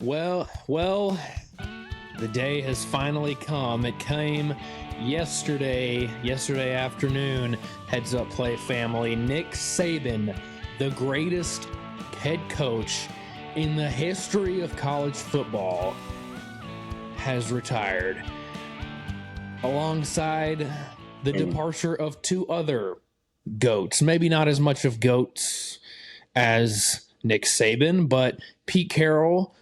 Well, the day has finally come. It came yesterday afternoon. Heads up, play family. Nick Saban, the greatest head coach in the history of college football, has retired. Alongside the departure of two other GOATs. Maybe not as much of GOATs as Nick Saban, but Pete Carroll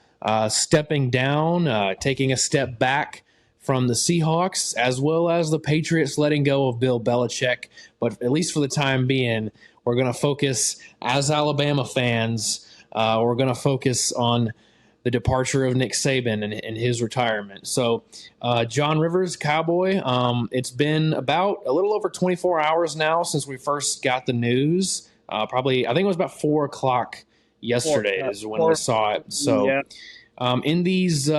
stepping down, taking a step back from the Seahawks, as well as the Patriots letting go of Bill Belichick. But at least for the time being, we're going to focus, as Alabama fans, we're going to focus on the departure of Nick Saban and his retirement. So, John Rivers, Cowboy, it's been about a little over 24 hours now since we first got the news. I think it was about 4 o'clock yesterday is when we saw it. So, Yeah. In these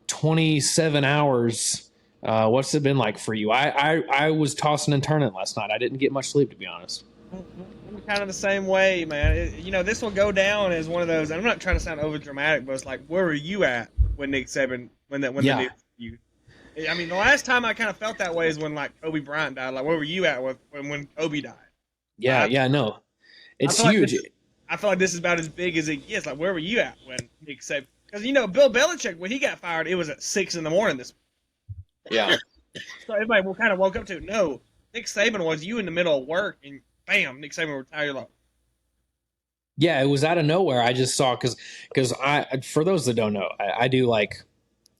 27 hours, what's it been like for you? I was tossing and turning last night. I didn't get much sleep, to be honest. I'm kind of the same way, man. This will go down as one of those. And I'm not trying to sound over dramatic, but it's like, where were you at when Nick Saban when the news you? I mean, the last time I kind of felt that way is when like Kobe Bryant died. Like, where were you at when Kobe died? No, it's I feel huge. I feel like this is about as big as it gets. Like, where were you at when Nick Saban? Because Bill Belichick, when he got fired, it was at 6 in the morning. Yeah. So everybody kind of woke up to it. No, Nick Saban was you in the middle of work and bam, Nick Saban retired. Like, Yeah, it was out of nowhere. I just saw because for those that don't know, I do like,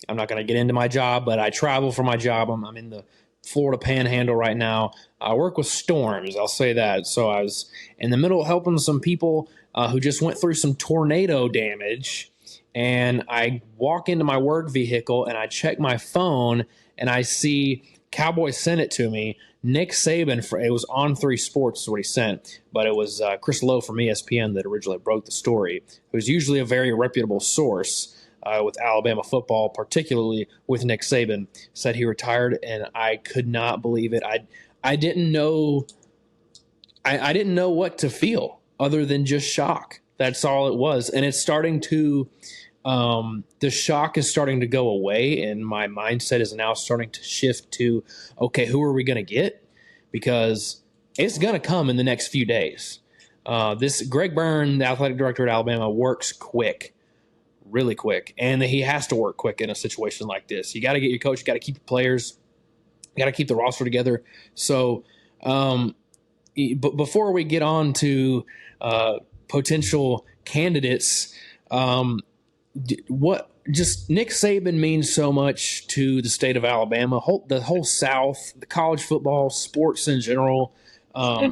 I'm not going to get into my job, but I travel for my job. I'm in the Florida Panhandle right now. I work with storms. I'll say that. So I was in the middle of helping some people who just went through some tornado damage. And I walk into my work vehicle and I check my phone and I see Cowboy sent it to me. Nick Saban, it was on 3 Sports is what he sent, but it was Chris Lowe from ESPN that originally broke the story, who's usually a very reputable source with Alabama football, particularly with Nick Saban, said he retired, and I could not believe it. I didn't know I didn't know what to feel other than just shock. That's all it was, and it's starting to the shock is starting to go away, and my mindset is now starting to shift to, okay, who are we going to get? Because it's going to come in the next few days. This Greg Byrne, the athletic director at Alabama, works quick, really quick, and he has to work quick in a situation like this. You got to get your coach, you got to keep the players, you got to keep the roster together. So, but before we get on to potential candidates, what just Nick Saban means so much to the state of Alabama, the whole South, the college football, sports in general.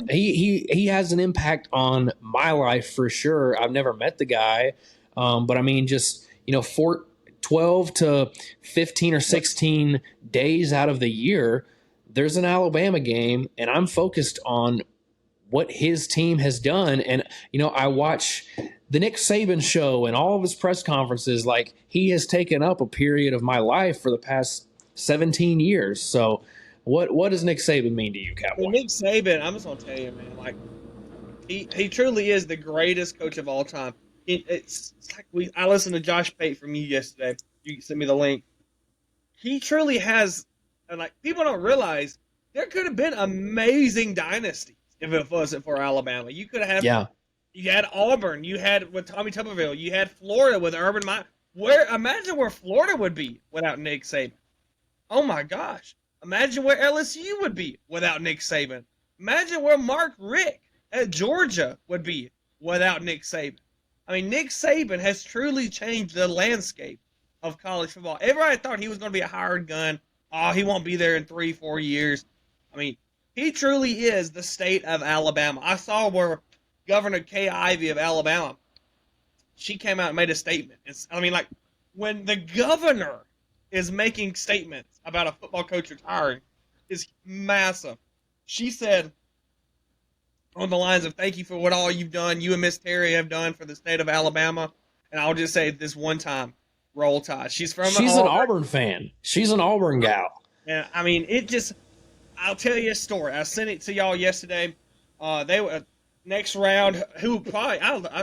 He has an impact on my life for sure. I've never met the guy, but I mean, just 12 to 15 or 16 days out of the year, there's an Alabama game, and I'm focused on what his team has done. And I watch the Nick Saban show and all of his press conferences. Like, he has taken up a period of my life for the past 17 years. So what does Nick Saban mean to you, Cowboy? Well, Nick Saban, I'm just gonna tell you, man. Like, he truly is the greatest coach of all time. It's like I listened to Josh Pate from you yesterday. You sent me the link. He truly has, and like, people don't realize there could have been amazing dynasties if it wasn't for Alabama. You could have. Yeah. You had Auburn. You had with Tommy Tuberville. You had Florida with Urban Meyer. Imagine where Florida would be without Nick Saban. Oh my gosh! Imagine where LSU would be without Nick Saban. Imagine where Mark Richt at Georgia would be without Nick Saban. I mean, Nick Saban has truly changed the landscape of college football. Everybody thought he was going to be a hired gun. Oh, he won't be there in 3-4 years. I mean, he truly is the state of Alabama. I saw where Governor Kay Ivey of Alabama, she came out and made a statement. When the governor is making statements about a football coach retiring, is massive. She said, on the lines of, thank you for what all you've done, you and Miss Terry have done for the state of Alabama. And I'll just say this one time, roll tide. She's an Auburn fan. She's an Auburn gal. And I mean, I'll tell you a story. I sent it to y'all yesterday. They were next round. I'll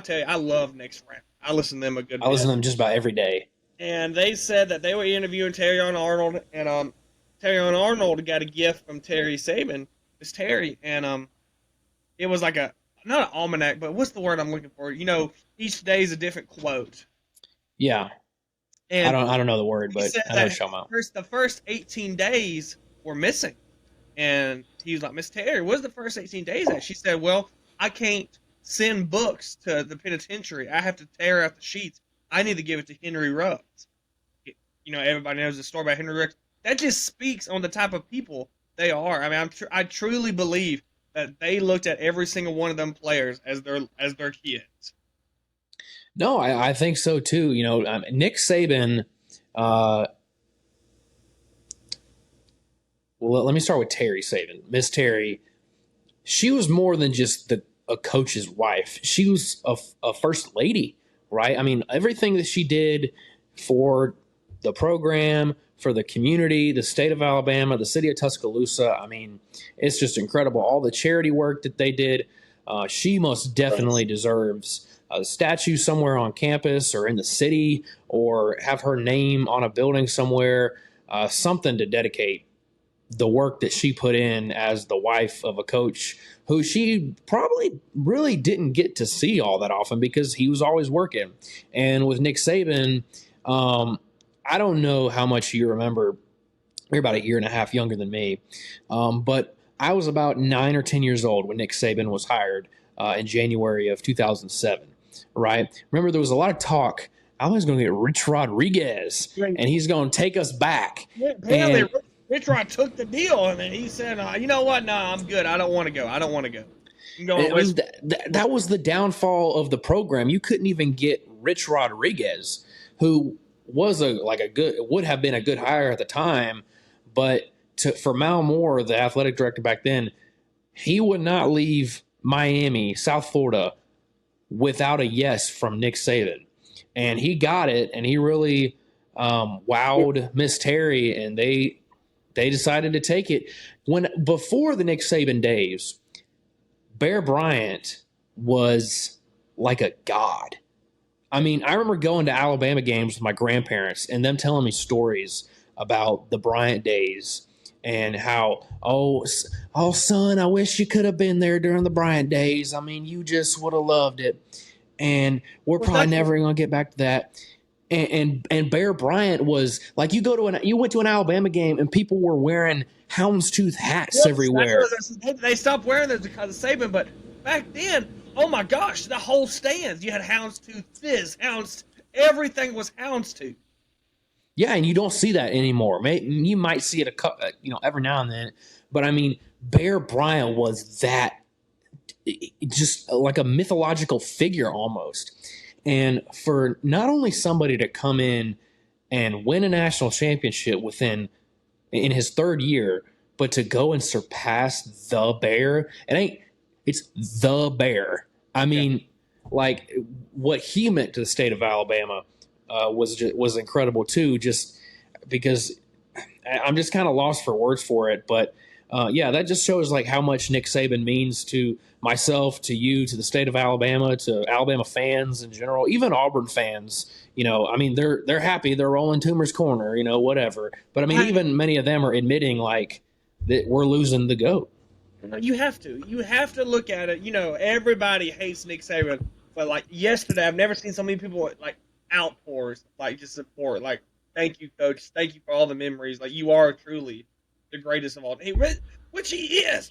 tell you, I love next round. I listen to them a good I listen bit. to them just about every day. And they said that they were interviewing Terry on Arnold, and Terry on Arnold got a gift from Terry Saban, it's Terry, and it was like a not an almanac, but what's the word I'm looking for? Each day is a different quote, Yeah, and I don't know the word, he but said I know what that you're talking about. the first 18 days were missing, and he was like, Miss Terry, what's the first 18 days at? She said, well, I can't send books to the penitentiary. I have to tear out the sheets. I need to give it to Henry Ruggs. Everybody knows the story about Henry Ruggs. That just speaks on the type of people they are. I mean, I truly believe that they looked at every single one of them players as their kids. No, I think so too. Nick Saban. Uh, well, let me start with Terry Saban. Miss Terry, she was more than just a coach's wife. She was a first lady, right? I mean, everything that she did for the program, for the community, the state of Alabama, the city of Tuscaloosa. I mean, it's just incredible. All the charity work that they did. She most definitely deserves a statue somewhere on campus or in the city, or have her name on a building somewhere, something to dedicate the work that she put in as the wife of a coach who she probably really didn't get to see all that often because he was always working. And with Nick Saban, I don't know how much you remember. You're about a year and a half younger than me, but I was about 9 or 10 years old when Nick Saban was hired in January of 2007. Right? Remember, there was a lot of talk. I was going to get Rich Rodriguez, and he's going to take us back. Apparently, And Rich Rod took the deal, and then he said, "You know what? No, I'm good. I don't want to go. I don't want to go. I'm going I mean, West." that was the downfall of the program. You couldn't even get Rich Rodriguez, who was would have been a good hire at the time, but for Mal Moore, the athletic director back then, he would not leave Miami, South Florida, without a yes from Nick Saban. And he got it, and he really wowed Miss Terry, and they decided to take it. Before the Nick Saban days, Bear Bryant was like a god. I mean, I remember going to Alabama games with my grandparents and them telling me stories about the Bryant days and how, oh, son, I wish you could have been there during the Bryant days. I mean, you just would have loved it. And we're Well, probably that's never going to get back to that. And Bear Bryant was like, you went to an Alabama game and people were wearing houndstooth hats yes, everywhere. they stopped wearing those because of Saban, but back then, oh my gosh, the whole stands. You had Houndstooth Fizz, everything was Houndstooth. Yeah, and you don't see that anymore. You might see it every now and then, but I mean, Bear Bryant was that just like a mythological figure almost. And for not only somebody to come in and win a national championship in his third year, but to go and surpass the Bear, it's the Bear. I mean, like what he meant to the state of Alabama was incredible too. Just because I'm just kind of lost for words for it, but yeah, that just shows like how much Nick Saban means to myself, to you, to the state of Alabama, to Alabama fans in general, even Auburn fans. I mean, they're happy they're rolling Toomer's corner, whatever. But I mean, even many of them are admitting like that we're losing the GOAT. You have to look at it. Everybody hates Nick Saban, but like yesterday, I've never seen so many people like outpours, like just support, like thank you, coach, thank you for all the memories. Like you are truly the greatest of all. Which he is.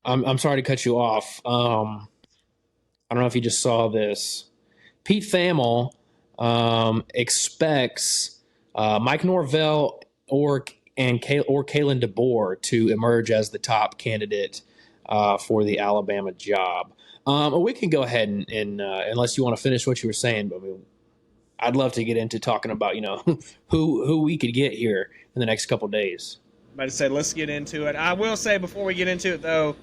I'm sorry to cut you off. I don't know if you just saw this. Pete Thamel expects Mike Norvell or Kalen DeBoer to emerge as the top candidate for the Alabama job. We can go ahead and unless you want to finish what you were saying, but I'd love to get into talking about who we could get here in the next couple of days. I'm about to say let's get into it. I will say before we get into it though,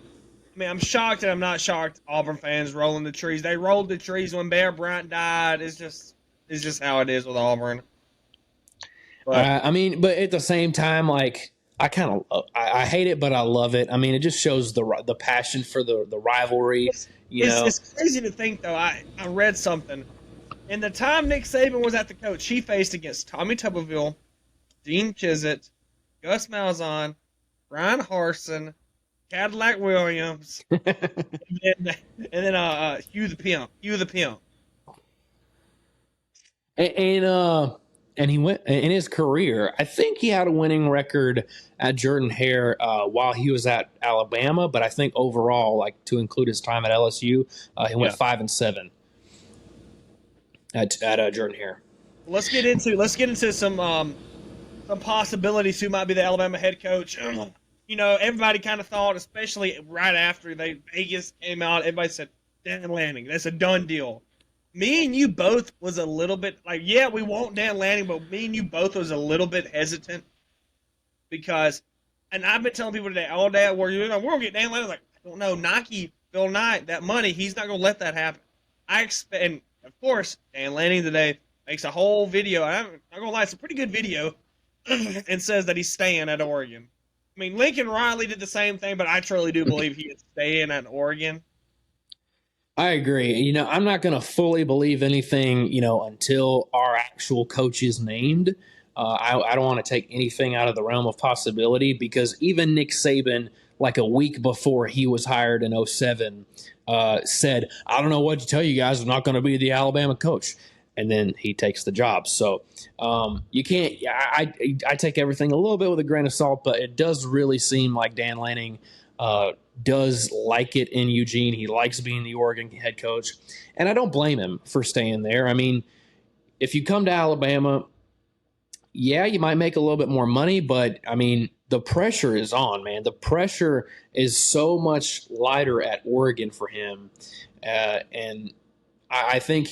I mean I'm shocked and I'm not shocked. Auburn fans rolling the trees. They rolled the trees when Bear Bryant died. It's just how it is with Auburn. But I mean, but at the same time, like I kind of I hate it, but I love it. I mean, it just shows the passion for the rivalry. It's, You it's know, it's crazy to think though. I read something. In the time Nick Saban was at the coach, he faced against Tommy Tuberville, Dean Chisholm, Gus Malzahn, Brian Harsin, Cadillac Williams, and then Hugh the Pimp. Hugh the Pimp. and and he went in his career. I think he had a winning record at Jordan Hare while he was at Alabama, but I think overall, like to include his time at LSU, he went Yeah. 5-7 at Jordan Hare. Let's get into some possibilities who might be the Alabama head coach. Everybody kind of thought, especially right after Vegas came out, everybody said Dan Lanning. That's a done deal. Me and you both was a little bit like, yeah, we want Dan Lanning, but me and you both was a little bit hesitant because, and I've been telling people today all day, we're gonna get Dan Lanning. Like, I don't know, Nike, Bill Knight, that money, he's not gonna let that happen. I expect, and of course, Dan Lanning today makes a whole video. I'm not gonna lie, it's a pretty good video, and says that he's staying at Oregon. I mean, Lincoln Riley did the same thing, but I truly do believe he is staying at Oregon. I agree. I'm not going to fully believe anything, until our actual coach is named. I don't want to take anything out of the realm of possibility because even Nick Saban, like a week before he was hired in 07, said, I don't know what to tell you guys. I'm not going to be the Alabama coach. And then he takes the job. So you can't – I take everything a little bit with a grain of salt, but it does really seem like Dan Lanning does like it in Eugene. He likes being the Oregon head coach. And I don't blame him for staying there. I mean, if you come to Alabama, yeah, you might make a little bit more money, but, I mean, the pressure is on, man. The pressure is so much lighter at Oregon for him. And I think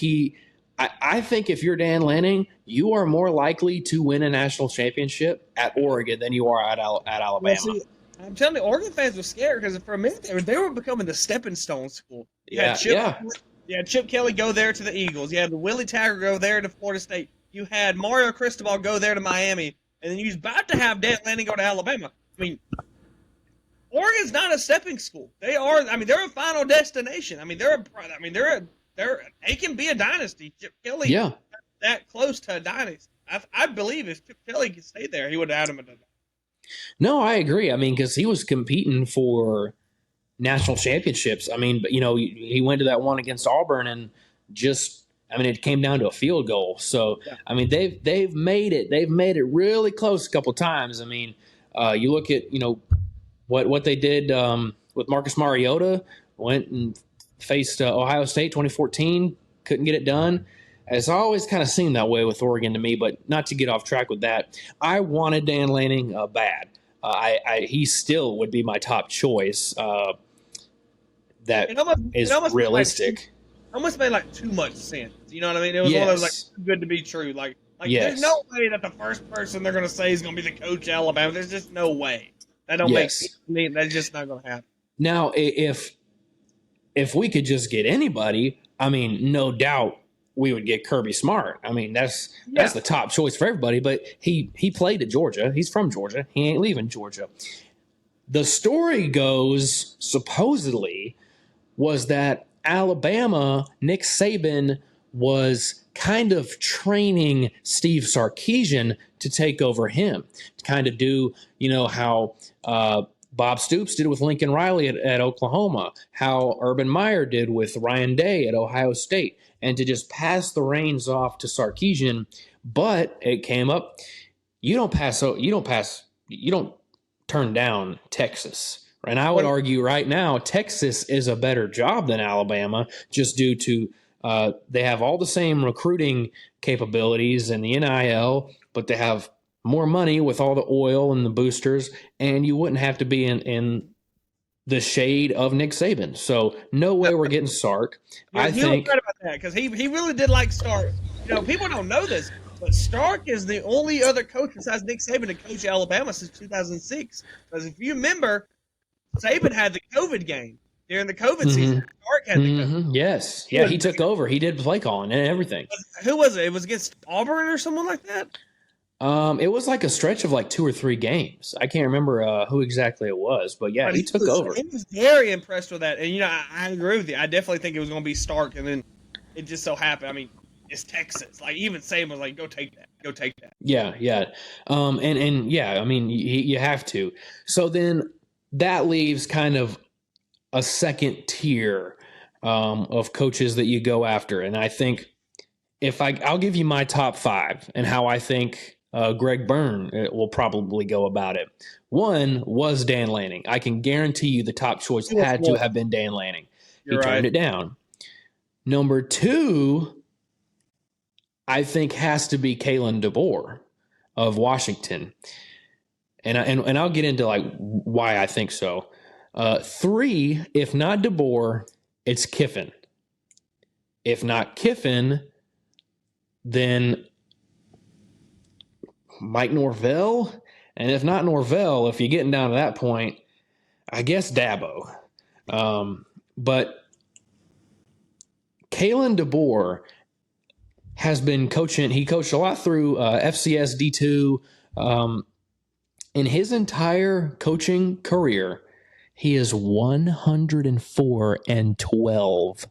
I think if you're Dan Lanning, you are more likely to win a national championship at Oregon than you are at Alabama. Well, see, I'm telling you, Oregon fans were scared because for a minute they were becoming the stepping stone school. You had Chip Kelly go there to the Eagles. You had Willie Taggart go there to Florida State. You had Mario Cristobal go there to Miami. And then you was about to have Dan Lanning go to Alabama. I mean, Oregon's not a stepping school. They are. I mean, they're a final destination. I mean, they can be a dynasty. Chip Kelly, that close to a dynasty. I believe if Chip Kelly could stay there, he would have had him. No, I agree. I mean, because he was competing for national championships. I mean, but he went to that one against Auburn and it came down to a field goal. So, yeah. I mean, they've made it. They've made it really close a couple times. I mean, you look at what they did with Marcus Mariota, went and faced Ohio State 2014, couldn't get it done. It's always kind of seemed that way with Oregon to me, but not to get off track with that. I wanted Dan Lanning bad. He still would be my top choice. That is realistic. Almost made like too much sense. You know what I mean? It was one of those like too good to be true. Like there's no way that the first person they're going to say is going to be the coach of Alabama. There's just no way. That don't make sense to me. That's just not going to happen. Now, if we could just get anybody, I mean, no doubt we would get Kirby Smart. I mean, that's the top choice for everybody. But he played at Georgia. He's from Georgia. He ain't leaving Georgia. The story goes, supposedly, was that Alabama, Nick Saban was kind of training Steve Sarkisian to take over him, to kind of do, how Bob Stoops did with Lincoln Riley at Oklahoma, how Urban Meyer did with Ryan Day at Ohio State, and to just pass the reins off to Sarkisian. But it came up, you don't turn down Texas. And I would argue right now, Texas is a better job than Alabama, just due to they have all the same recruiting capabilities and the NIL, but they have more money with all the oil and the boosters, and you wouldn't have to be in the shade of Nick Saban. So no way we're getting Sark. I think right about that because he really did like Stark. People don't know this, but Stark is the only other coach besides Nick Saban to coach Alabama since 2006. Because if you remember, Saban had the COVID game during the COVID season. Stark had the COVID. Yes. Yeah, he took over. He did play calling and everything. Who was it? It was against Auburn or someone like that? It was like a stretch of like 2 or 3 games. I can't remember who exactly it was, but yeah, But he took over. he was very impressed with that, and I agree with you. I definitely think it was going to be Stark, and then it just so happened. I mean, it's Texas. Like even Saban was like, "Go take that. Go take that." Yeah, yeah, and yeah, I mean, you have to. So then that leaves kind of a second tier of coaches that you go after, and I think if I'll give you my top five and how I think Greg Byrne will probably go about it. One was Dan Lanning. I can guarantee you the top choice He was had to one. have been Dan Lanning. He You're turned right. it down. Number two, I think has to be Kalen DeBoer of Washington, and I'll get into like why I think so. Three, if not DeBoer, it's Kiffin. If not Kiffin, then Mike Norvell, and if not Norvell, if you're getting down to that point, I guess Dabo. But Kalen DeBoer has been coaching. He coached a lot through FCS D2. In his entire coaching career, he is 104-12.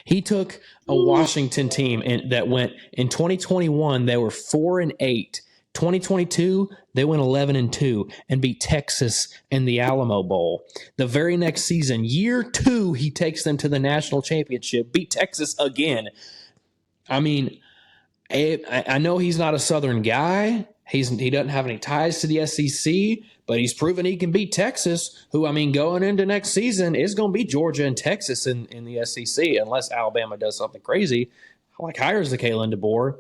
He took a Washington team that went in 2021. They were 4-8. 2022, they went 11-2 and beat Texas in the Alamo Bowl. The very next season, year 2, he takes them to the national championship, beat Texas again. I mean, I know he's not a Southern guy. He doesn't have any ties to the SEC, but he's proven he can beat Texas, who, I mean, going into next season is going to be Georgia and Texas in the SEC, unless Alabama does something crazy, like hires the Kalen DeBoer.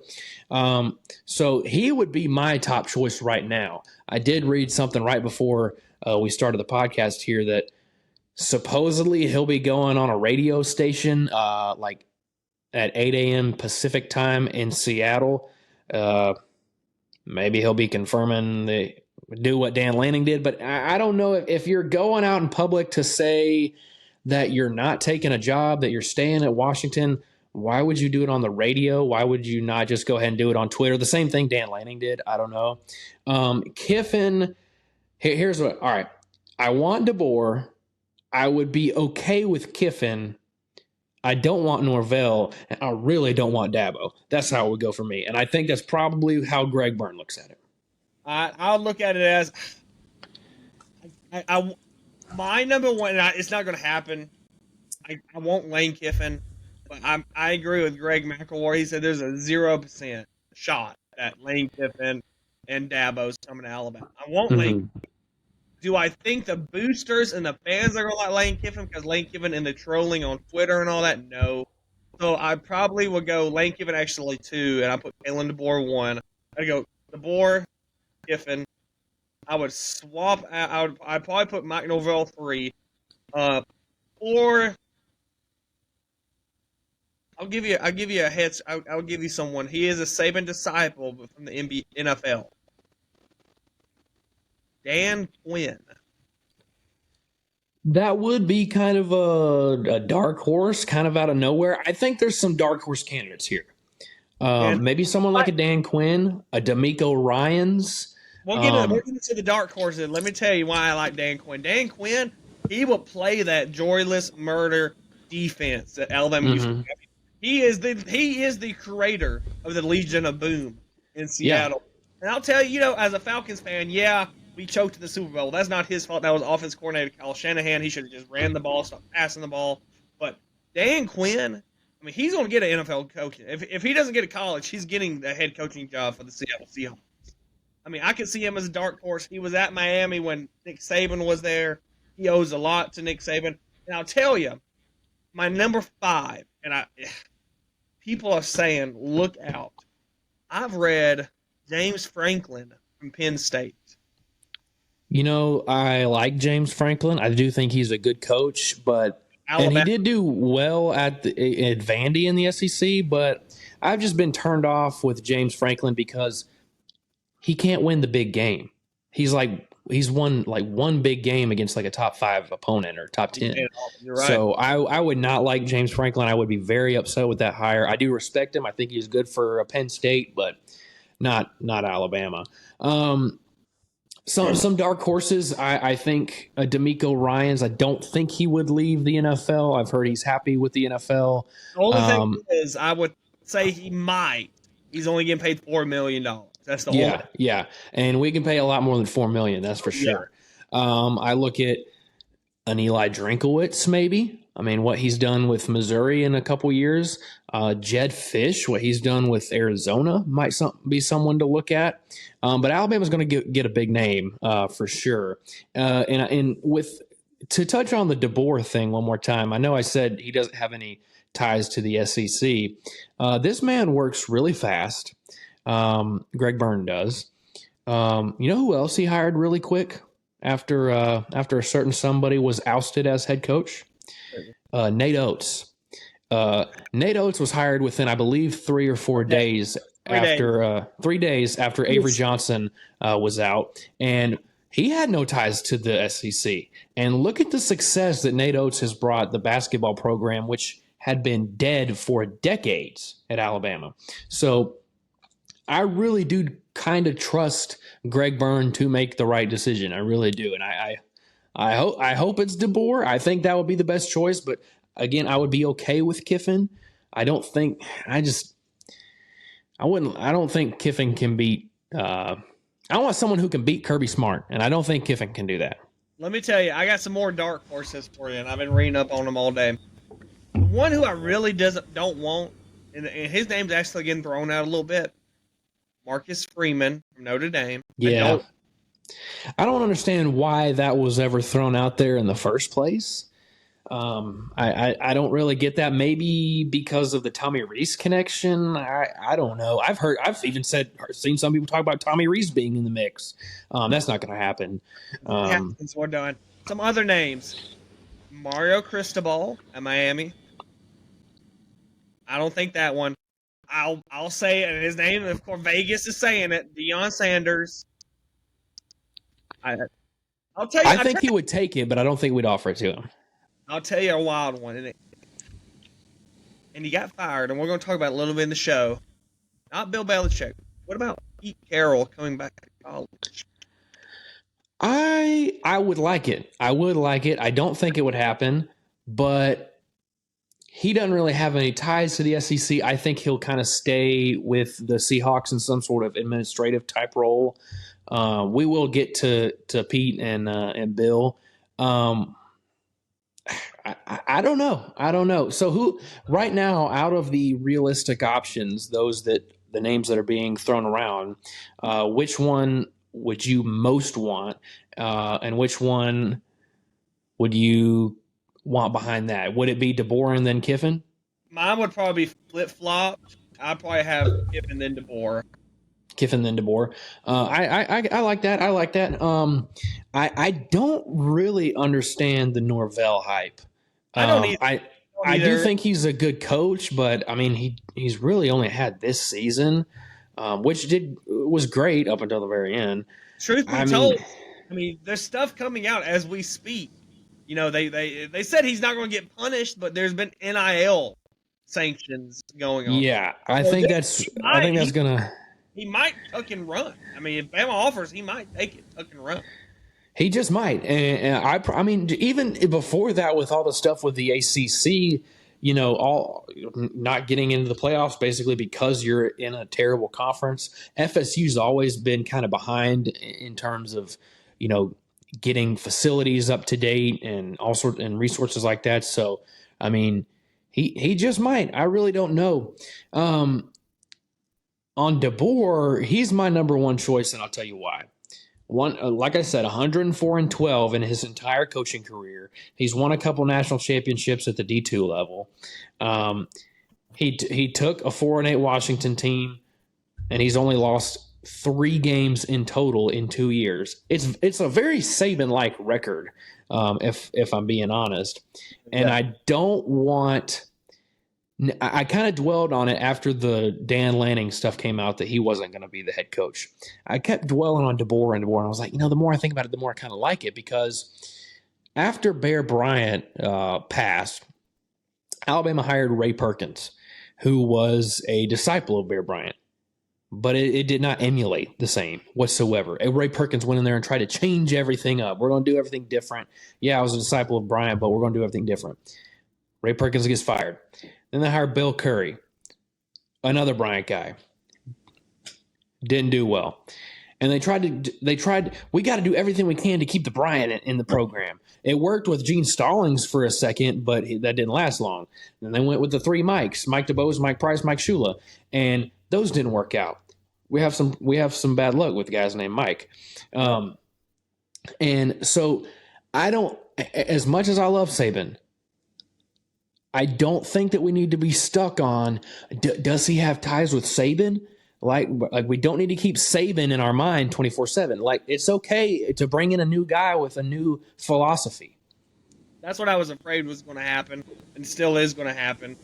So he would be my top choice right now. I did read something right before we started the podcast here that supposedly he'll be going on a radio station like at 8 a.m. Pacific time in Seattle. Maybe he'll be confirming do what Dan Lanning did, but I don't know if you're going out in public to say that you're not taking a job, that you're staying at Washington. Why would you do it on the radio? Why would you not just go ahead and do it on Twitter? The same thing Dan Lanning did. I don't know. Kiffin, here's what. All right, I want DeBoer. I would be okay with Kiffin. I don't want Norvell, and I really don't want Dabo. That's how it would go for me. And I think that's probably how Greg Byrne looks at it. I'll look at it as my number one. And it's not going to happen. I won't Lane Kiffin, but I agree with Greg McElroy. He said there's a 0% shot that Lane Kiffin and Dabo's coming to Alabama. I won't Lane. Do I think the boosters and the fans are going to like Lane Kiffin because Lane Kiffin and the trolling on Twitter and all that? No. So I probably would go Lane Kiffin actually 2, and I put Kalen DeBoer 1. I'd go DeBoer, Kiffin. I would swap. I'd probably put Mike Norvell 3. 4. I'll give you a heads. I'll give you someone. He is a Saban disciple, but from the NFL. Dan Quinn. That would be kind of a dark horse, kind of out of nowhere. I think there's some dark horse candidates here. Maybe someone like a Dan Quinn, a D'Amico Ryans. We'll get into the dark horses. Let me tell you why I like Dan Quinn. Dan Quinn, he will play that joyless murder defense that Alabama used to have. He is the creator of the Legion of Boom in Seattle. Yeah. And I'll tell you, as a Falcons fan, we choked in the Super Bowl. That's not his fault. That was offense coordinator Kyle Shanahan. He should have just ran the ball, stopped passing the ball. But Dan Quinn, I mean, he's going to get an NFL coaching. If he doesn't get a college, he's getting the head coaching job for the Seattle Seahawks. I mean, I could see him as a dark horse. He was at Miami when Nick Saban was there. He owes a lot to Nick Saban. And I'll tell you, my number 5, and people are saying, look out. I've read James Franklin from Penn State. I like James Franklin. I do think he's a good coach, but and he did do well at Vandy in the SEC, but I've just been turned off with James Franklin because he can't win the big game. He's won like one big game against like a top 5 opponent or top 10. You're right. So I would not like James Franklin. I would be very upset with that hire. I do respect him. I think he's good for Penn State, but not Alabama. Some dark horses. I think D'Amico Ryans. I don't think he would leave the NFL. I've heard he's happy with the NFL. The only thing is, I would say he might. He's only getting paid $4 million. That's the only. Yeah, and we can pay a lot more than $4 million. That's for sure. I look at an Eli Drinkowitz, maybe. I mean, what he's done with Missouri in a couple years. Jed Fish, what he's done with Arizona, might be someone to look at. But Alabama's going to get a big name for sure. And with to touch on the DeBoer thing one more time, I know I said he doesn't have any ties to the SEC. This man works really fast. Greg Byrne does. You know who else he hired really quick after a certain somebody was ousted as head coach? Nate Oates. Nate Oates was hired within, I believe, 3 or 4 days after 3 days after Avery Johnson was out, and he had no ties to the SEC. And look at the success that Nate Oates has brought the basketball program, which had been dead for decades at Alabama. So I really do kind of trust Greg Byrne to make the right decision. I really do, and I hope it's DeBoer. I think that would be the best choice, but again, I would be okay with Kiffin. I don't think Kiffin can beat I want someone who can beat Kirby Smart, and I don't think Kiffin can do that. Let me tell you, I got some more dark horses for you, and I've been reading up on them all day. The one who I really don't want, and his name's actually getting thrown out a little bit, Marcus Freeman from Notre Dame. Yeah. I don't understand why that was ever thrown out there in the first place. I don't really get that. Maybe because of the Tommy Rees connection. I don't know. I've even seen some people talk about Tommy Rees being in the mix. That's not going to happen. We're done. Some other names: Mario Cristobal at Miami. I don't think that one. I'll say it. His name, of course, Vegas is saying it. Deion Sanders. I'll tell you. I think he would take it, but I don't think we'd offer it to him. I'll tell you a wild one, and he got fired, and we're going to talk about it a little bit in the show. Not Bill Belichick. What about Pete Carroll coming back to college? I would like it. I would like it. I don't think it would happen, but he doesn't really have any ties to the SEC. I think he'll kind of stay with the Seahawks in some sort of administrative type role. We will get to Pete and Bill. I don't know. I don't know. So who right now, out of the realistic options, the names that are being thrown around, which one would you most want, and which one would you want behind that? Would it be DeBoer and then Kiffin? Mine would probably be flip-flop. I'd probably have Kiffin then DeBoer. Kiffin then DeBoer. I like that. I like that. I don't really understand the Norvell hype. I don't either. I do think he's a good coach, but I mean he's really only had this season, which was great up until the very end. Truth be told, there's stuff coming out as we speak. You know, they said he's not going to get punished, but there's been NIL sanctions going on. Yeah, I think that's gonna. He might tuck and run. I mean, if Bama offers, he might take it, tuck and run. He just might. And I mean, even before that, with all the stuff with the ACC, you know, all not getting into the playoffs basically because you're in a terrible conference. FSU's always been kind of behind in terms of, you know, getting facilities up to date and all sorts and resources like that. So, I mean, he just might. I really don't know. On DeBoer, he's my number one choice, and I'll tell you why. Like I said, 104-12 in his entire coaching career. He's won a couple national championships at the D2 level. He took a 4-8 Washington team, and he's only lost 3 games in total in 2 years. It's a very Saban-like record, if I'm being honest. And yeah. I don't want. I kind of dwelled on it after the Dan Lanning stuff came out that he wasn't going to be the head coach. I kept dwelling on DeBoer, and I was like, you know, the more I think about it, the more I kind of like it, because after Bear Bryant passed, Alabama hired Ray Perkins, who was a disciple of Bear Bryant. but it did not emulate the same whatsoever. And Ray Perkins went in there and tried to change everything up. We're going to do everything different. Yeah, I was a disciple of Bryant, but we're going to do everything different. Ray Perkins gets fired. Then they hired Bill Curry, another Bryant guy. Didn't do well. And they tried, we got to do everything we can to keep the Bryant in the program. It worked with Gene Stallings for a second, but that didn't last long. Then they went with the three Mikes, Mike DeBose, Mike Price, Mike Shula, and those didn't work out. We have some bad luck with guys named Mike. And so I don't, as much as I love Saban, I don't think that we need to be stuck on, does he have ties with Saban? Like we don't need to keep Saban in our mind 24/7. Like, it's okay to bring in a new guy with a new philosophy. That's what I was afraid was going to happen, and still is going to happen.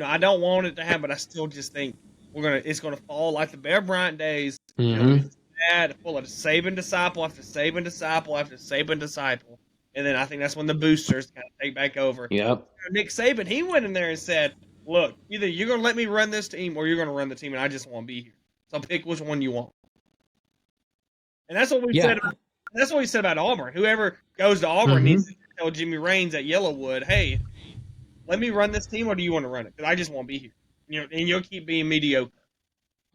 I don't want it to happen, but I still just think it's going to fall like the Bear Bryant days. Full of Saban disciple after Saban disciple after Saban disciple, and then I think that's when the boosters kind of take back over. Yep. Nick Saban, he went in there and said, "Look, either you're going to let me run this team, or you're going to run the team, and I just want to be here. So pick which one you want." And that's what we said. That's what we said about Auburn. Whoever goes to Auburn needs to tell Jimmy Raines at Yellowwood, "Hey, let me run this team, or do you want to run it? Because I just want to be here. And you'll keep being mediocre."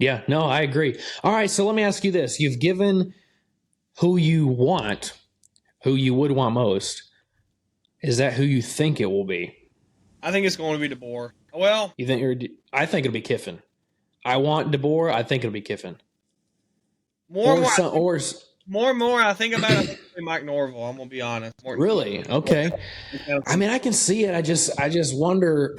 Yeah, no, I agree. All right, so let me ask you this: you've given who you want, who you would want most. Is that who you think it will be? I think it's going to be DeBoer. Well, you think? I think it'll be Kiffin. I want DeBoer. I think it'll be Kiffin. More and more I think about it, I think it'll be Mike Norville. I'm gonna be honest. Really? Okay. I mean, I can see it. I just wonder.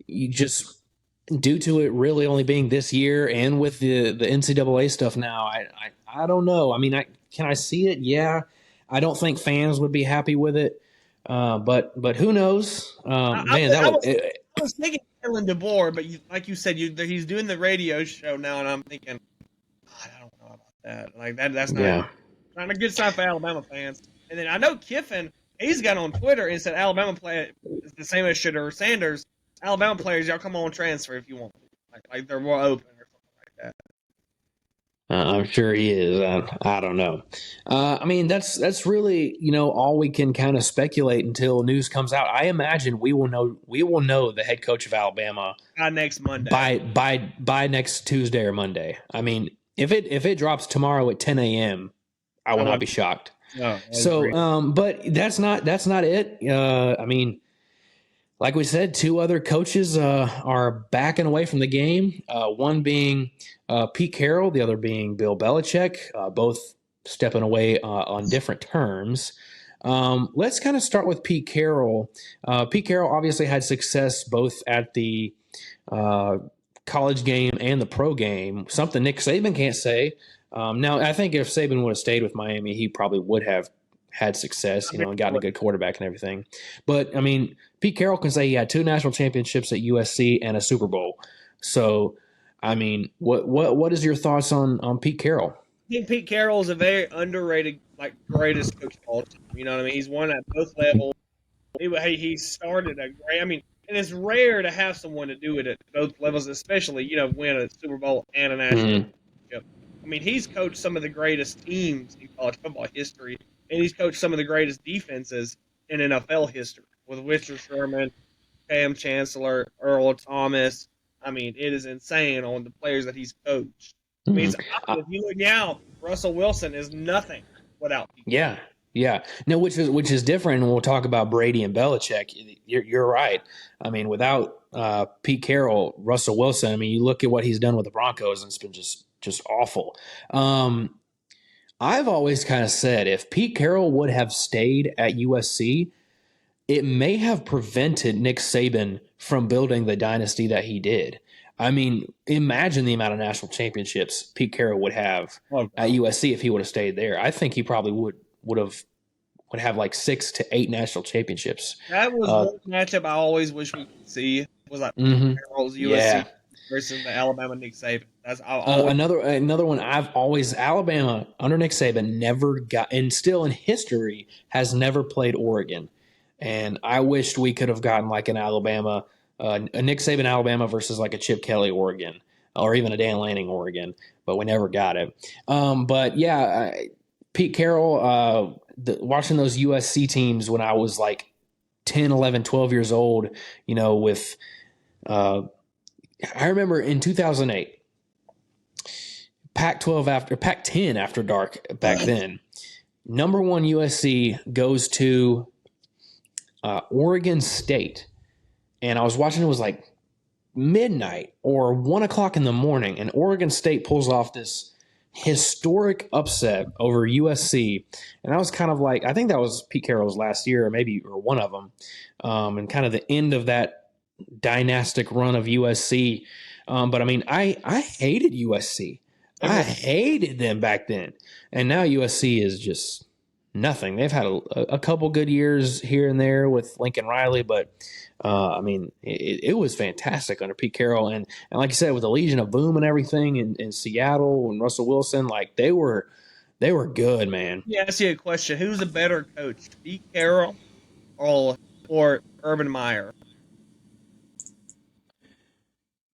You just, due to it really only being this year, and with the NCAA stuff now, I don't know. I mean, can I see it? Yeah. I don't think fans would be happy with it. But who knows? I was thinking Kellen DeBoer, but like you said, he's doing the radio show now, and I'm thinking, God, I don't know about that. Like that's not a good sign for Alabama fans. And then I know Kiffin, he's got on Twitter and said Alabama play the same as Shedeur Sanders. Alabama players, y'all come on transfer if you want. Like they're more open or something like that. I'm sure he is. I don't know. I mean, that's really, all we can kind of speculate until news comes out. I imagine we will know the head coach of Alabama by next Monday. By next Tuesday or Monday. I mean, if it drops tomorrow at 10 a.m., I will not be shocked. No, so, but that's not it. I mean, like we said, two other coaches are backing away from the game, one being Pete Carroll, the other being Bill Belichick, both stepping away on different terms. Let's kind of start with Pete Carroll. Pete Carroll obviously had success both at the college game and the pro game, something Nick Saban can't say. Now, I think if Saban would have stayed with Miami, he probably would have had success, and gotten a good quarterback and everything. But, I mean, Pete Carroll can say he had 2 national championships at USC and a Super Bowl. So, I mean, what is your thoughts on Pete Carroll? I think Pete Carroll is a very underrated, greatest coach of all time. You know what I mean? He's won at both levels. He started a great – I mean, and it's rare to have someone to do it at both levels, especially, win a Super Bowl and a national championship. I mean, he's coached some of the greatest teams in college football history. And he's coached some of the greatest defenses in NFL history with Richard Sherman, Cam Chancellor, Earl Thomas. I mean, it is insane on the players that he's coached. I mean, if you look now, Russell Wilson is nothing without people. Yeah. No, which is different. And we'll talk about Brady and Belichick. You're right. I mean, without Pete Carroll, Russell Wilson. I mean, you look at what he's done with the Broncos, and it's been just awful. I've always kind of said if Pete Carroll would have stayed at USC, it may have prevented Nick Saban from building the dynasty that he did. I mean, imagine the amount of national championships Pete Carroll would have at USC if he would have stayed there. I think he probably would have like 6 to 8 national championships. That was one matchup I always wish we could see. Was like Carroll's USC versus the Alabama Nick Saban. That's another one. Alabama under Nick Saban never got, and still in history has never played Oregon. And I wished we could have gotten like an Alabama, a Nick Saban Alabama versus like a Chip Kelly Oregon. or even a Dan Lanning Oregon, but we never got it. But yeah, Pete Carroll, watching those USC teams when I was like 10, 11, 12 years old, with I remember in 2008, Pac-12 after Pac-10 after dark back then. Number one USC goes to Oregon State, and I was watching. It was like midnight or 1 o'clock in the morning, and Oregon State pulls off this historic upset over USC. And I was kind of like, I think that was Pete Carroll's last year, or one of them, and kind of the end of that dynastic run of USC. But I mean, I hated USC. I hated them back then. And now USC is just nothing. They've had a couple good years here and there with Lincoln Riley, but I mean, it was fantastic under Pete Carroll. And like you said, with the Legion of Boom and everything in Seattle and Russell Wilson, like they were good, man. Yeah, I see a question. Who's a better coach, Pete Carroll or Urban Meyer?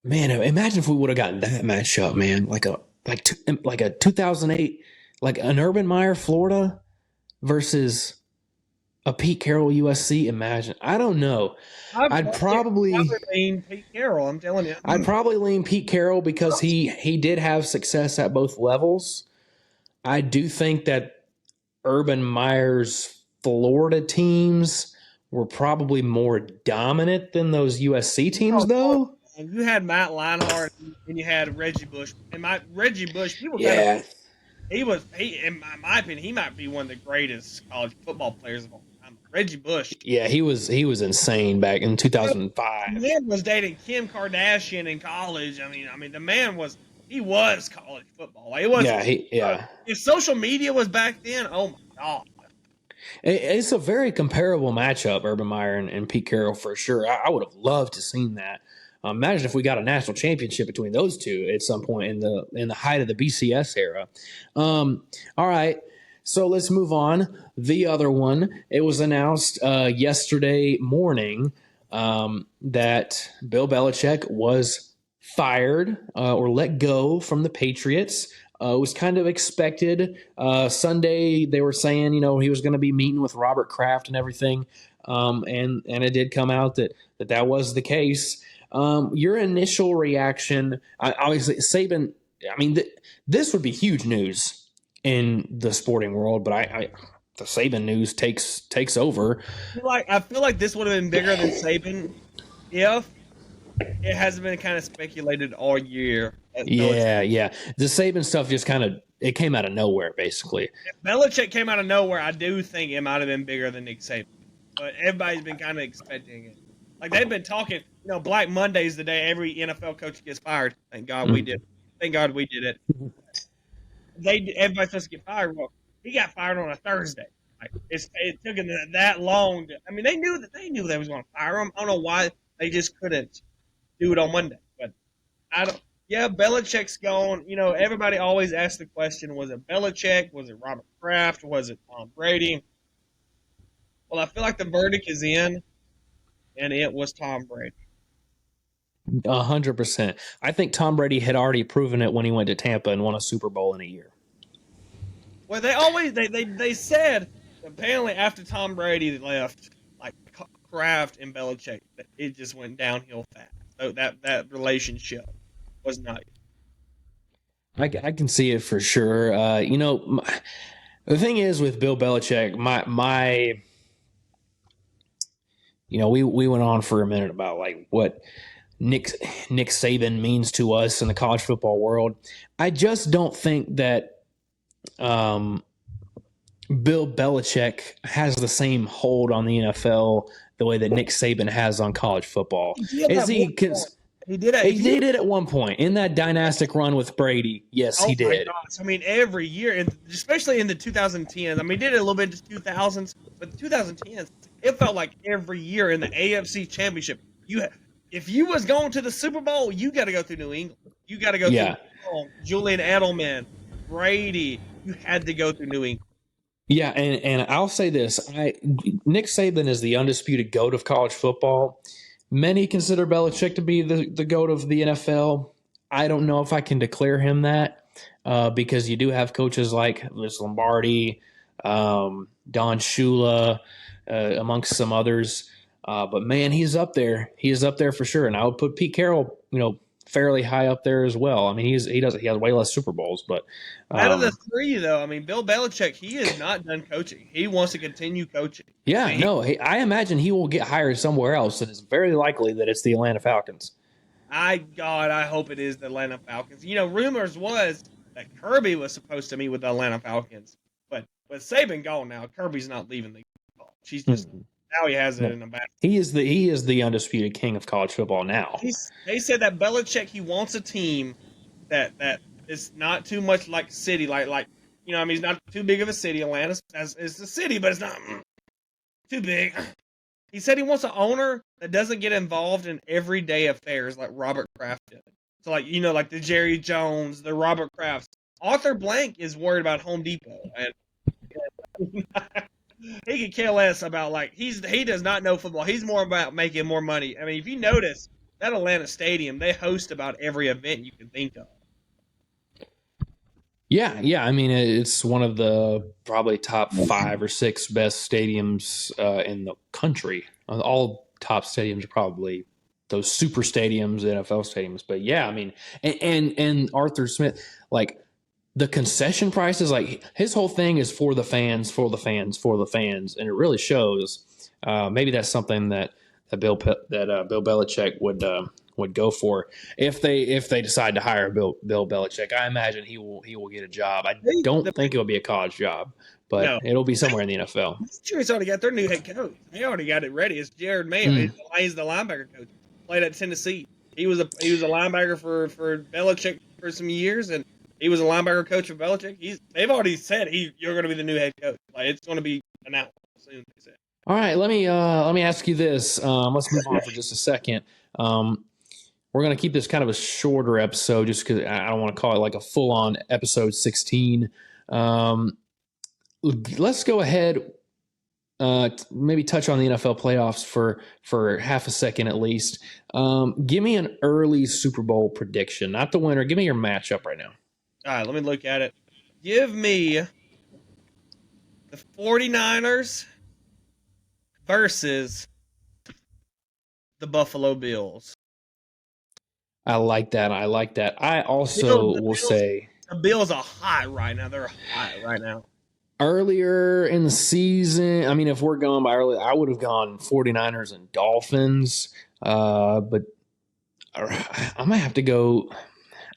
Man, imagine if we would have gotten that matchup, man. Like a 2008, like an Urban Meyer Florida versus a Pete Carroll USC. Imagine. I don't know. I'd probably lean Pete Carroll. I'm telling you. I'd probably lean Pete Carroll because he did have success at both levels. I do think that Urban Meyer's Florida teams were probably more dominant than those USC teams, though. You had Matt Leinart and you had Reggie Bush. And Reggie Bush, people in my opinion, he might be one of the greatest college football players of all time. Reggie Bush. Yeah, he was insane back in 2005. The man was dating Kim Kardashian in college. I mean, the man was college football. Like, it was. Yeah. If social media was back then, oh my God. It's a very comparable matchup, Urban Meyer and Pete Carroll for sure. I would have loved to seen that. Imagine if we got a national championship between those two at some point in the height of the BCS era. All right, so let's move on. The other one, it was announced yesterday morning that Bill Belichick was fired or let go from the Patriots. It was kind of expected. Sunday, they were saying, he was going to be meeting with Robert Kraft and everything, and it did come out that was the case. Your initial reaction, obviously, Saban, I mean, this would be huge news in the sporting world, but the Saban news takes over. I feel like this would have been bigger than Saban if it hasn't been kind of speculated all year. Yeah. The Saban stuff just it came out of nowhere, basically. If Belichick came out of nowhere, I do think it might have been bigger than Nick Saban. But everybody's been kind of expecting it. Like, they've been talking, Black Monday's the day every NFL coach gets fired. Thank God we did. Thank God we did it. Everybody's supposed to get fired. Well, he got fired on a Thursday. Like, it took him that long. They knew they was going to fire him. I don't know why they just couldn't do it on Monday. But Belichick's gone. Everybody always asks the question: was it Belichick? Was it Robert Kraft? Was it Tom Brady? Well, I feel like the verdict is in. And it was Tom Brady. 100%. I think Tom Brady had already proven it when he went to Tampa and won a Super Bowl in a year. Well, they said apparently after Tom Brady left, like Kraft and Belichick, it just went downhill fast. So that relationship was not. I can see it for sure. The thing is with Bill Belichick, my. We went on for a minute about like what Nick Saban means to us in the college football world. I just don't think that Bill Belichick has the same hold on the NFL the way that Nick Saban has on college football. He did it at one point in that dynastic run with Brady. Yes, he did. Every year, and especially in the 2010s. He did it a little bit in the 2000s, but the 2010s, it felt like every year in the AFC Championship, if you was going to the Super Bowl, you got to go through New England. You got to go through Julian Edelman, Brady. You had to go through New England. Yeah, and I'll say this: Nick Saban is the undisputed GOAT of college football. Many consider Belichick to be the GOAT of the NFL. I don't know if I can declare him that because you do have coaches like Liz Lombardi, Don Shula, amongst some others. But man, he's up there. He is up there for sure. And I would put Pete Carroll, fairly high up there as well. I mean, he has way less Super Bowls, but Out of the three, though, I mean, Bill Belichick, he is not done coaching. He wants to continue coaching. yeah, I mean, no, I imagine he will get hired somewhere else, and it's very likely that it's the Atlanta Falcons. I hope it is the Atlanta Falcons. Rumors was that Kirby was supposed to meet with the Atlanta Falcons, but with Saban gone now, Kirby's not leaving the college. She's just now he has it in the back. He is the undisputed king of college football now. They said that Belichick, he wants a team that is not too much like city, like he's not too big of a city. Atlanta is a city, but it's not too big. He said he wants an owner that doesn't get involved in everyday affairs like Robert Kraft did. So like the Jerry Jones, the Robert Krafts. Arthur Blank is worried about Home Depot, and he could care less about he does not know football. He's more about making more money. I mean, if you notice that Atlanta Stadium, they host about every event you can think of. Yeah. I mean, it's one of the probably top 5 or 6 best stadiums in the country. All top stadiums are probably those super stadiums, NFL stadiums. But yeah, I mean, and Arthur Smith, like the concession prices, like his whole thing is for the fans, and it really shows. Maybe that's something that Bill Belichick would go for if they decide to hire Bill Belichick. I imagine he will get a job. I don't think it'll be a college job, but it'll be somewhere in the NFL. He's already got their new head coach. They already got it ready. It's Jared Mayo. He's the linebacker coach. Played at Tennessee. He was a linebacker for Belichick for some years, and he was a linebacker coach for Belichick. They've already said you're going to be the new head coach. Like, it's going to be announced soon. They said. All right, let me ask you this. Let's move on for just a second. We're going to keep this kind of a shorter episode just because I don't want to call it like a full-on episode 16. Let's go ahead, maybe touch on the NFL playoffs for half a second at least. Give me an early Super Bowl prediction, not the winner. Give me your matchup right now. All right, let me look at it. Give me the 49ers versus the Buffalo Bills. I like that. I also will say the Bills are hot right now. They're hot right now. Earlier in the season, I mean, if we're going by early, I would have gone 49ers and Dolphins. But I might have to go.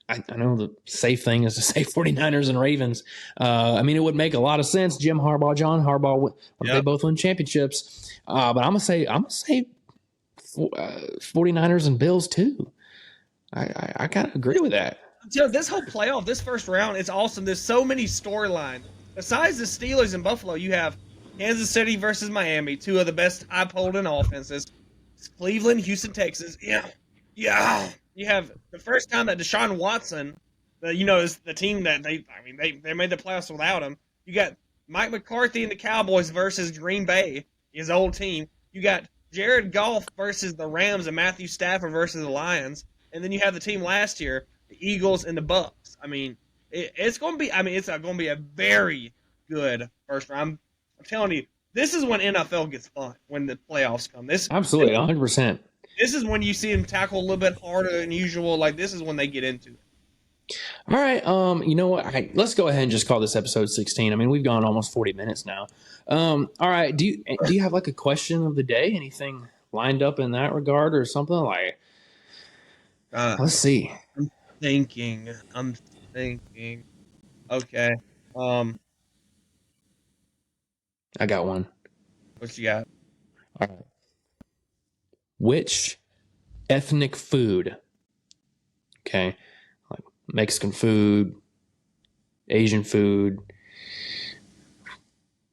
I know the safe thing is to say 49ers and Ravens. I mean, it would make a lot of sense. Jim Harbaugh, John Harbaugh, they both win championships. But I'm gonna say 49ers and Bills too. I kind of agree with that. This whole playoff, this first round, it's awesome. There's so many storylines. Besides the Steelers and Buffalo, you have Kansas City versus Miami, 2 of the best high-polling offenses. It's Cleveland, Houston, Texas. Yeah. You have the first time that Deshaun Watson, is the team that they made the playoffs without him. You got Mike McCarthy and the Cowboys versus Green Bay, his old team. You got Jared Goff versus the Rams and Matthew Stafford versus the Lions. And then you have the team last year, the Eagles and the Bucks. I mean, it's going to be. I mean, it's going to be a very good first round. I'm telling you, this is when NFL gets fun when the playoffs come. Absolutely, 100%. This is when you see them tackle a little bit harder than usual. Like, this is when they get into it. All right. You know what? Let's go ahead and just call this episode 16. I mean, we've gone almost 40 minutes now. All right. Do you have like a question of the day? Anything lined up in that regard or something like? Let's see. I'm thinking. Okay. I got one. What you got? All right. Which ethnic food, okay, like Mexican food, Asian food,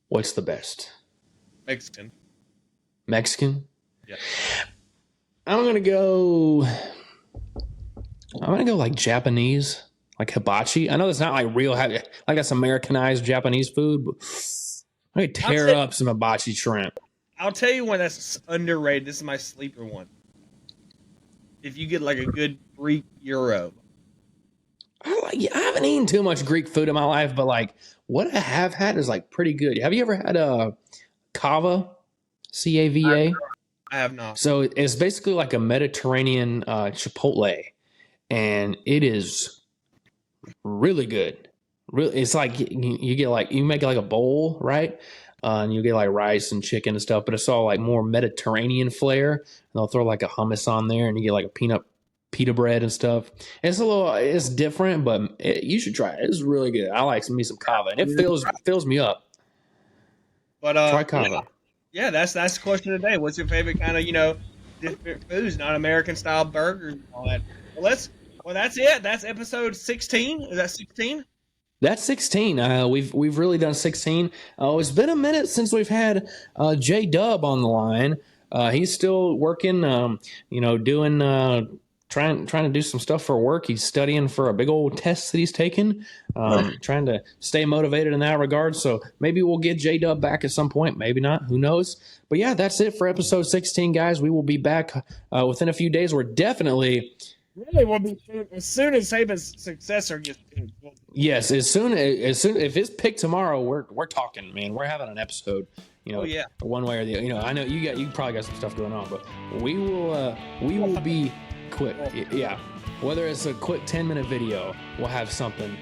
what's the best? Mexican? Yeah. I'm gonna go like Japanese, like hibachi. I know that's not like real, like that's Americanized Japanese food, but I could tear up some hibachi shrimp. I'll tell you one that's underrated. This is my sleeper one. If you get like a good Greek gyro, I haven't eaten too much Greek food in my life, but like what I have had is like pretty good. Have you ever had a cava? Cava? I have not. So it's basically like a Mediterranean Chipotle, and it is really good. Really, it's like you get like you make like a bowl, right? And you get like rice and chicken and stuff, but it's all like more Mediterranean flair. And they'll throw like a hummus on there, and you get like a pita bread and stuff. It's different, but you should try it. It's really good. I like me some kava, and it fills me up. But Try kava. yeah, that's the question of the day. What's your favorite kind of different foods, not American style burgers and all that? Well, that's it. That's episode 16. Is that 16? That's 16. We've really done 16. It's been a minute since we've had J Dub on the line. He's still working, doing trying to do some stuff for work. He's studying for a big old test that he's taking. Trying to stay motivated in that regard. So maybe we'll get J Dub back at some point. Maybe not. Who knows? But yeah, that's it for episode 16, guys. We will be back within a few days. We're definitely. Really will be as soon as Saban's successor gets picked. Yes, as soon if it's picked tomorrow, we're talking, man. We're having an episode, one way or the other. I know you probably got some stuff going on, but we will be quick. Yeah, whether it's a quick 10-minute video, we'll have something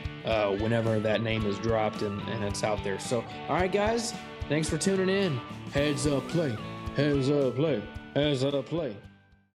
whenever that name is dropped and it's out there. So, all right, guys, thanks for tuning in. Heads up, play. Heads up, play. Heads up, play.